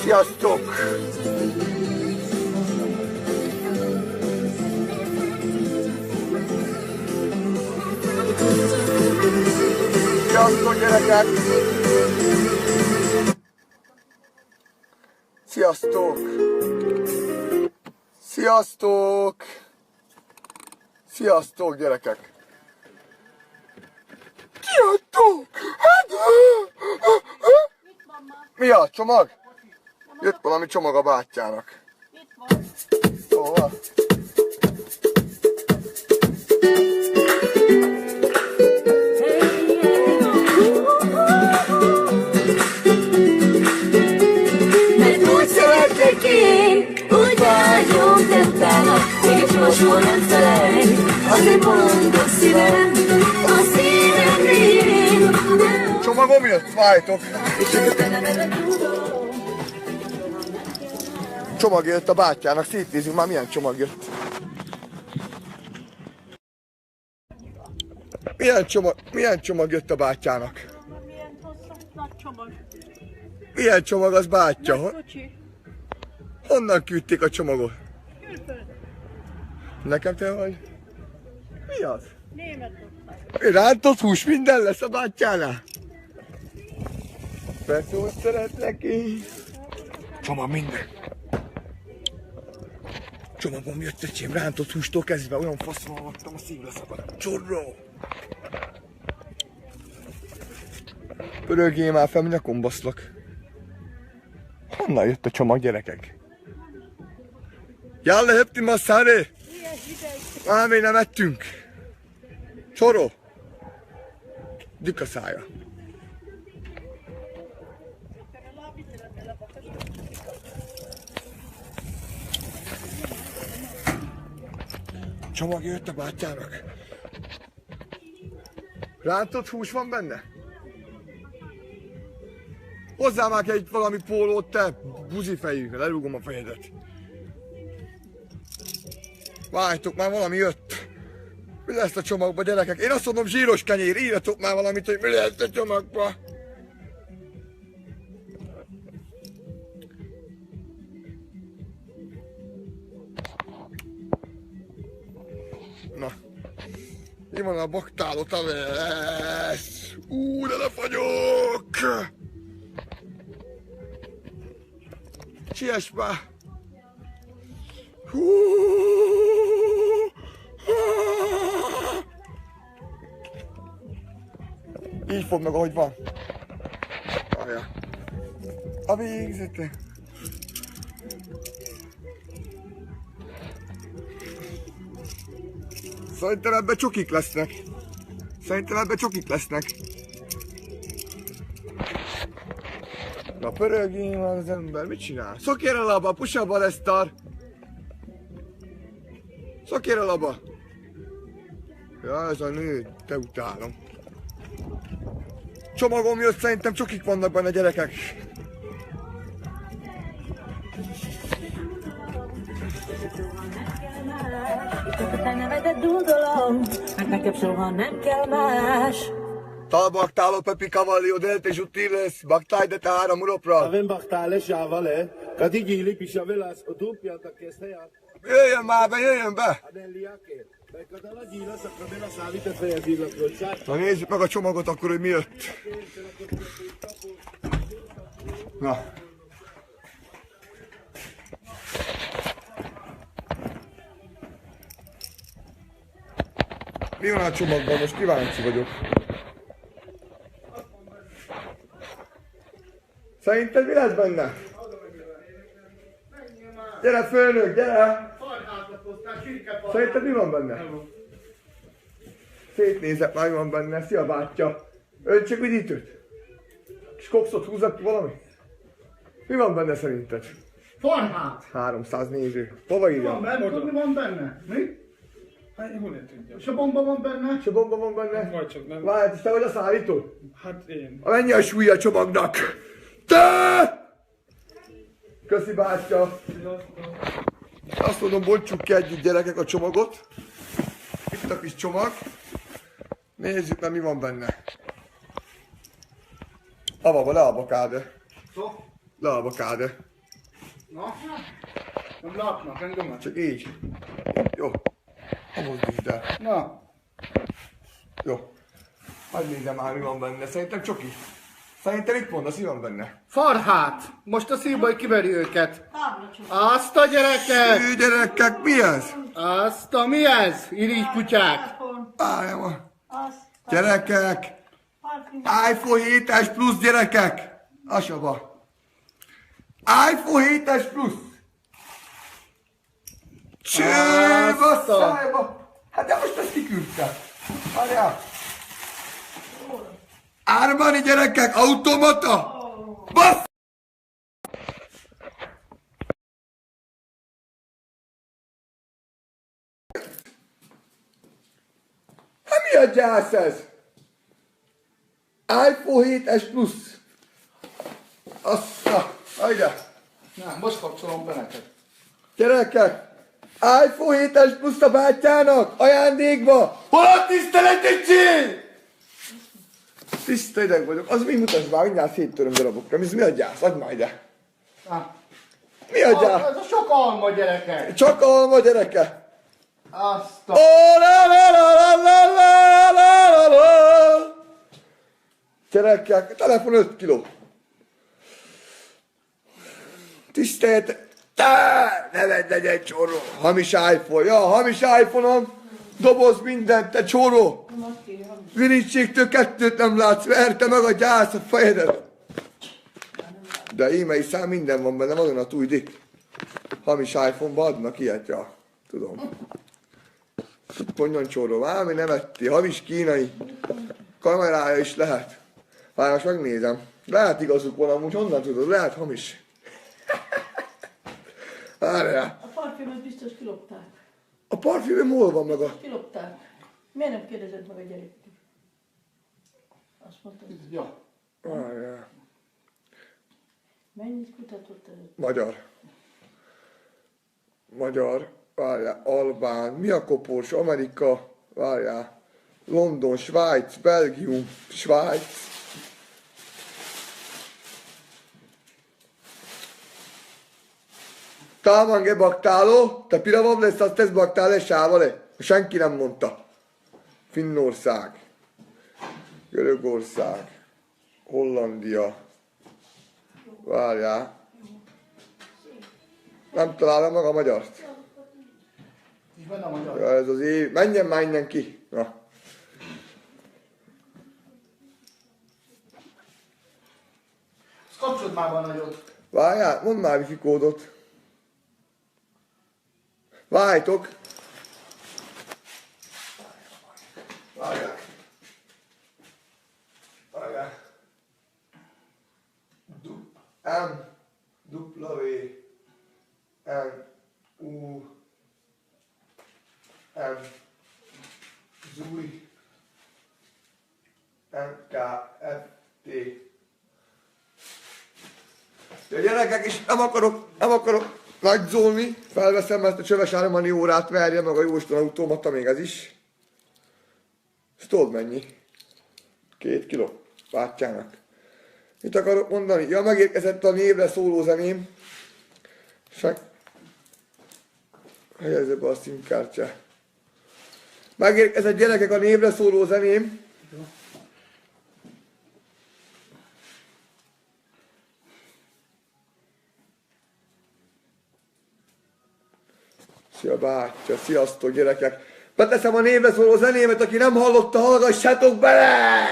Sziasztok! Sziasztok, gyerekek! Sziasztok! Sziasztok! Sziasztok, gyerekek! Sziasztok! Mi a csomag? Jött valami csomag a bátyjának. Szóval. Mert úgy szeretlek én, úgy vágyom te utánad, mégis most nem felej, azért bolondok szívem, a szívem révén. Csomagom jött, várjátok. Csomag jött a bátyjának, szétnézzük már milyen csomag jött. Milyen csomag jött a bátyjának? Milyen hosszú, nagy csomag. Milyen csomag az bátya? Kocsi. Honnan küldték a csomagot? Külföld. Nekem te vagy? Mi az? Német osztály. Rántott hús, minden lesz a bátyjánál? Persze, hogy szeretlek én. Csomag minden. Csomagom jött, öcsém, rántott hústól kezdve olyan faszon hallottam, a szívre szabad. Csorró! Pörögjél már fel, nyakon baszlak. Honnan jött a csomag, gyerekek? Jalla, höpti masszáné! Már még nem ettünk. Csoró! Dük a szája. Csomag jött a bátyjának. Rántott hús van benne? Hozzá már egy valami pólót, te buzifejű, lerúgom a fejedet. Várjátok, már valami jött. Mi lesz a csomagba, gyerekek? Én azt mondom, zsíros kenyér, írjatok már valamit, hogy mi lesz a csomagba. Na, mi van a baktálot, a lesz? De lefagyok! Siess már! Így fog meg, ahogy van. Ajja. A végzete. Szerintem ebben csokik lesznek. Na pörögjén van az ember, mit csinál? Szokjél a laba, push a balesztar! Szokjél a laba! Ja, ez a nő, te utálom. Csomagom jött, szerintem csokik vannak benne, gyerekek. Te nevedet dúdolom, mert nekem soha nem kell más. Tal baktáló Pepi Cavallio delte Jutiles, baktáj de tára muropra. Avem baktale sávale, kadi gyíli pisavelász, a dúpjátak kezdte. Jöjjön már be, jöjjön be! Adelliáké, bekadala gyíla szakradela szállített fejezillakról. Na nézzük meg a csomagot akkor, hogy mi jött. Na. Mi van a csomagban? Most kíváncsi vagyok. Szerinted mi lesz benne? Gyere főnök, gyere! Szerinted mi van benne? Szétnézek már, mi van benne. Szia bátyja! Öntsek üdítőt? Kis kokszot húzzak ki valami? Mi van benne szerinted? Farhát! 300 néző. Hova írjam? Mi van benne? Mi? Hát, hol tudja? És a bomba van benne? És a bomba van benne? Vagy csak nem. Várj, és te vagy a szállító? Hát én. Mennyi a súlya a csomagnak? Te! Köszi bátya! Azt mondom, bontsuk ki együtt, gyerekek, a csomagot. Itt a kis csomag. Nézzük meg, mi van benne. Avava, leabakade. Leabakade. Na? Nem látnak engemet? Csak így. Jó. Ha mozdítsd el. Na. Jó. Hadd nézem már, mi van benne. Szerintem csoki. Szerintem itt mondasz, mi van benne? Farhát! Most a szívbaj kiveri őket. Táblacsok. Azt a gyerekek! Ő gyerekek, mi ez? Azt a mi ez? Irigy kutyák! Telefon. Várjál ma. Az. Gyerekek! Parfüm. iPhone 7-es plusz gyerekek! Asaba. iPhone 7-es plusz! Csőv a Azt a- szájba! Hát de most ezt kiküldte. Várjál! Armani gyerekek, automata! Bassz! Hát mi a gyász ez? iPhone 7-es plusz. Assza, hajde! Na, most kapcsolom be neked. Gyerekek! iPhone 7-es plusz a bátyjának! Ajándékba! Hol a tiszteletet? Tiszta ideg vagyok. Az mi mutasd már, mindjárt széttöröm darabokra. Mi a gyász? Add már ide. Na. Mi a gyász? Ez a sok alma gyerekek. Csak alma gyereke. Azt a... Oh, la, la, la, la, la, la, la, la, la. Gyerekek, telefon 5 kiló. Tisztelt, te, ne vedd egy csóró. Hamis iPhone, ja, hamis iPhone-om. Doboz mindent, te csóró. Virítségtől kettőt nem látsz, verte meg a gyász a fejedet. De e-mail szám minden van benne, azon a tújdik. Hamis iPhone-ba adnak ilyet, ja. Tudom. Ponyon csóró, valami nem etti, hamis kínai. Kamerája is lehet. Várj, most megnézem. Lehet igazuk van, amúgy honnan tudod, lehet hamis. Várjál. A parfümöt biztos kilopták. A parfümöm hol van meg a... Kilopták. Miért nem kérdezed meg a gyerektől? Azt mondtad, Ja. Várjál. mennyit kutatott ez? Magyar. Magyar. Várjál. Albán. Mi a kopors? Amerika. Várjál. London, Svájc, Belgium, Svájc. Támange baktáló, te piravabb lesz, azt tesz baktáló, sávale. Senki nem mondta. Finnország. Görögország. Hollandia. Várjál. Nem találom meg a magyart. Így benne a magyar. Ja, ez az év. Menjen már innen ki. Na. Azt kapcsolod már a nagyot. Várjál, mondd már wifi kódot. Várjátok. Várjál. Várjál. M W N U M Zúj N K F T. De gyerekek, és nem akarok nagyzolni, felveszem ezt a csöves Armani órát, verje meg a jóisten automata, még ez is. Ezt tudod mennyi? 2 kiló bátyjának. Mit akarok mondani? Ja, megérkezett a névre szóló zeném. Helyezze be a színkártyát. Megérkezett gyerekek a névre szóló zeném. Szia bátya, sziasztok gyerekek! Beteszem a névre szóló zenémet, aki nem hallotta, hallgassátok bele!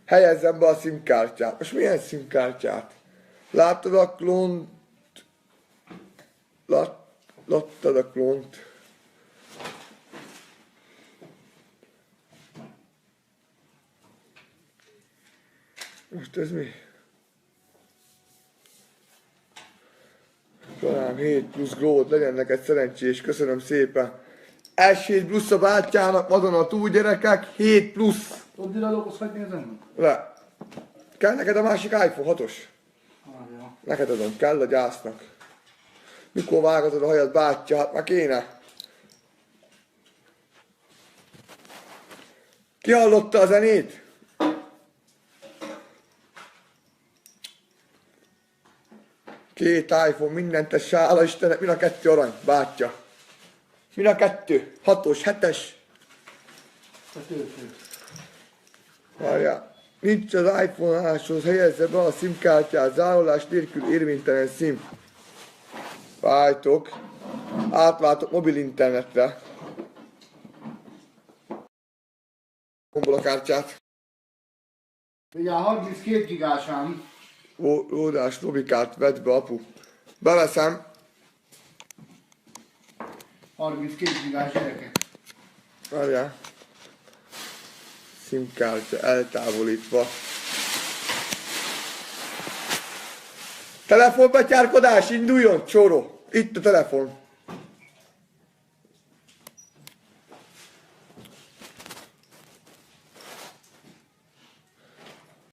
Helyezzem be a szimkártyát. Most milyen szimkártyát? Láttad a klónt? Láttad a klónt? Most ez mi? Talán 7 plusz glót, legyen neked szerencsés, köszönöm szépen. S7 plusz a bátyjának, madon a túl gyerekek, 7 plusz. Tudod, ide dolgoz, hogy nézem? Le. Kell neked a másik iPhone 6-os? Várja. Neked adom, kell a gyásznak. Mikor vágatod a hajad, bátyja? Hát már kéne. Ki hallotta a zenét? 2 iPhone, mindent tesse, hála Istennek, mind a 2 arany, bátyja. Mind a 2, 6-os, 7-es. Várjál. Nincs az iPhone-áshoz, helyezze be a SIM-kártyát, zárolás nélkül érvénytelen SIM. Várjátok. Átváltok mobil internetre. Gombol a kártyát. Ugye a 32 gigásám. Ódás Robikát vedd be, apu. Beveszem. 32 gigás gyerekek. Várjál. SIM-kártya eltávolítva. Telefonbetyárkodás, induljon, csóró. Itt a telefon.